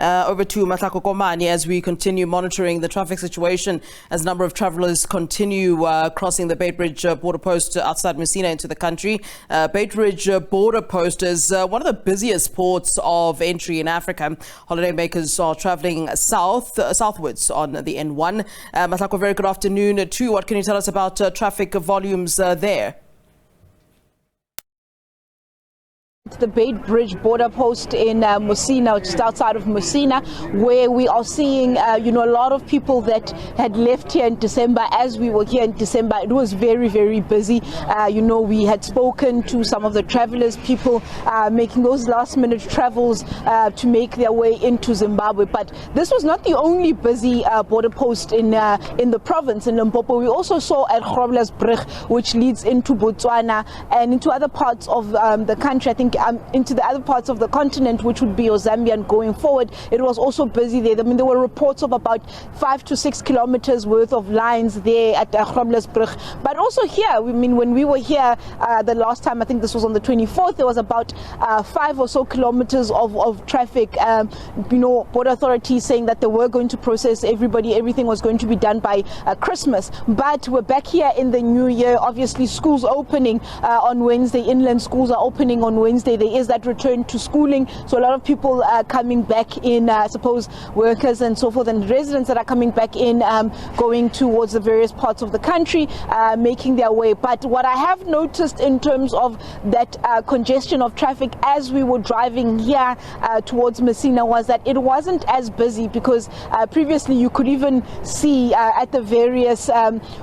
Over to Mahlako Komane as we continue monitoring the traffic situation as a number of travellers continue crossing the Beitbridge border post outside Musina into the country. Beitbridge border post is one of the busiest ports of entry in Africa. Holidaymakers are travelling southwards on the N1. Mahlako, very good afternoon to you. What can you tell us about traffic volumes there? The Beitbridge border post in Musina, just outside of Musina, where we are seeing a lot of people that had left here in December. As we were here in December, it was very, very busy. We had spoken to some of the travelers, people making those last minute travels to make their way into Zimbabwe. But this was not the only busy border post in the province, in Limpopo. We also saw at Holidaymakers, which leads into Botswana and into other parts of the country. I think into the other parts of the continent, which would be Zambia, and going forward, it was also busy there. I mean, there were reports of about 5 to 6 kilometers worth of lines there at Holidaymakers. But also here, I mean, when we were here the last time, I think this was on the 24th, there was about 5 or so kilometers of traffic. Border authorities saying that they were going to process everything was going to be done by Christmas. But we're back here in the new year. Obviously, schools opening on Wednesday. Inland schools are opening on Wednesday. There is that return to schooling, so a lot of people are coming back in, I suppose workers and so forth, and residents that are coming back in, going towards the various parts of the country, making their way. But what I have noticed in terms of that congestion of traffic as we were driving here towards Musina was that it wasn't as busy, because previously you could even see at the various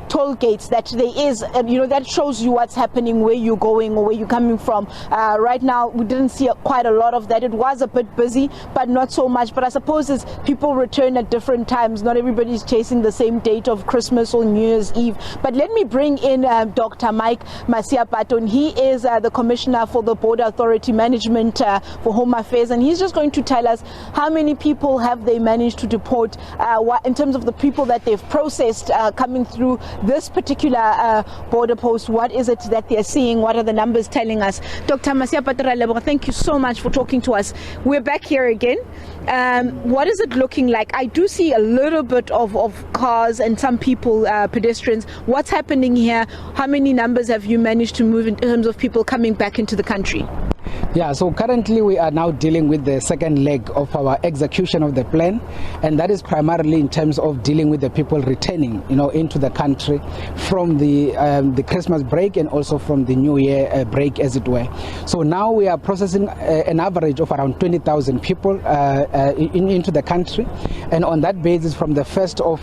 toll gates that there is, that shows you what's happening, where you're going or where you're coming from. Right now, we didn't see quite a lot of that. It was a bit busy, but not so much. But I suppose as people return at different times, not everybody's chasing the same date of Christmas or New Year's Eve. But let me bring in Dr. Mike Masiapaton. He is the Commissioner for the Border Authority Management for Home Affairs, and he's just going to tell us how many people have they managed to deport, in terms of the people that they've processed coming through this particular border post. What is it that they're seeing? What are the numbers telling us? Dr. Masiapaton, thank you so much for talking to us. We're back here again. What is it looking like? I do see a little bit of cars and some people, pedestrians. What's happening here? How many numbers have you managed to move in terms of people coming back into the country? Yeah, so currently we are now dealing with the second leg of our execution of the plan, and that is primarily in terms of dealing with the people returning, into the country from the Christmas break and also from the New Year break, as it were. So now we are processing an average of around 20,000 people into the country, and on that basis, from the 1st of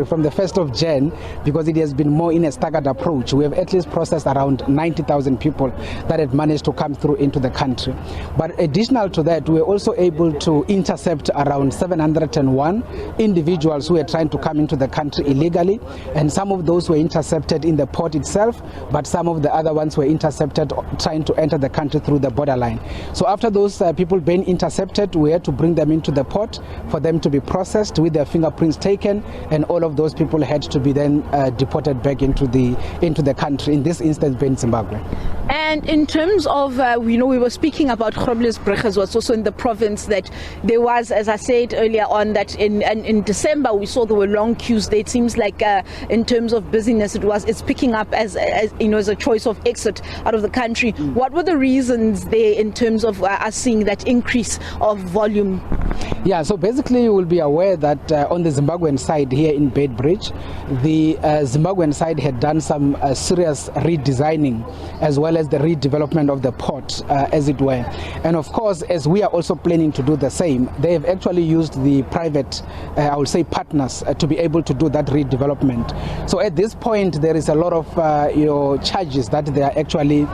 from the 1st of Jan, because it has been more in a staggered approach, we have at least processed around 90,000 people that had managed to come through into the country. But additional to that, we were also able to intercept around 701 individuals who were trying to come into the country illegally, and some of those were intercepted in the port itself, but some of the other ones were intercepted trying to enter the country through the borderline. So after those people being intercepted, we had to bring them into the port for them to be processed with their fingerprints taken, and all of those people had to be then deported back into the country, in this instance being Zimbabwe. And in terms of, we were speaking about Holidaymakers was also in the province, that there was, as I said earlier on, that in December we saw there were long queues there. It seems like in terms of busyness, it's picking up as a choice of exit out of the country. What were the reasons there in terms of us seeing that increase of volume? Yeah, so basically you will be aware that on the Zimbabwean side here in Beitbridge, the Zimbabwean side had done some serious redesigning as well as the redevelopment of the port, as it were. And of course, as we are also planning to do the same, they have actually used the private, I would say, partners to be able to do that redevelopment. So at this point, there is a lot of charges that they are actually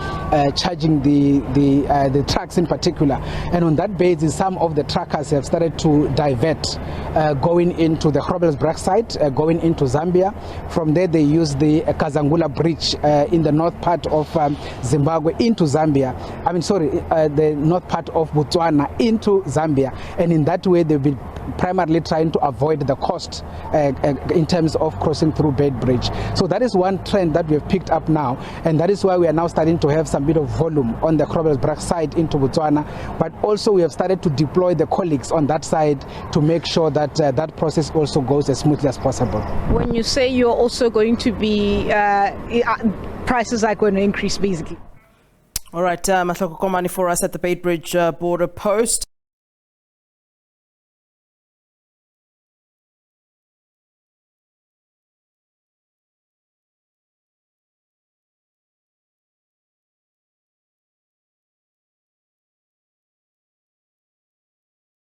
charging the trucks in particular. And on that basis, some of the truckers have started to divert, going into the Holidaymakers side, going into Zambia. From there, they use the Kazangula Bridge in the north part of Zimbabwe into Zambia. the north part of Botswana into Zambia. And in that way, they've been primarily trying to avoid the cost in terms of crossing through Beitbridge. So that is one trend that we have picked up now, and that is why we are now starting to have some bit of volume on the Groblersdorp side into Botswana, but also we have started to deploy the colleagues on that side to make sure that that process also goes as smoothly as possible. When you say you're also going to be, prices are going to increase basically. All right, Mahlako Komane for us at the Beitbridge border post.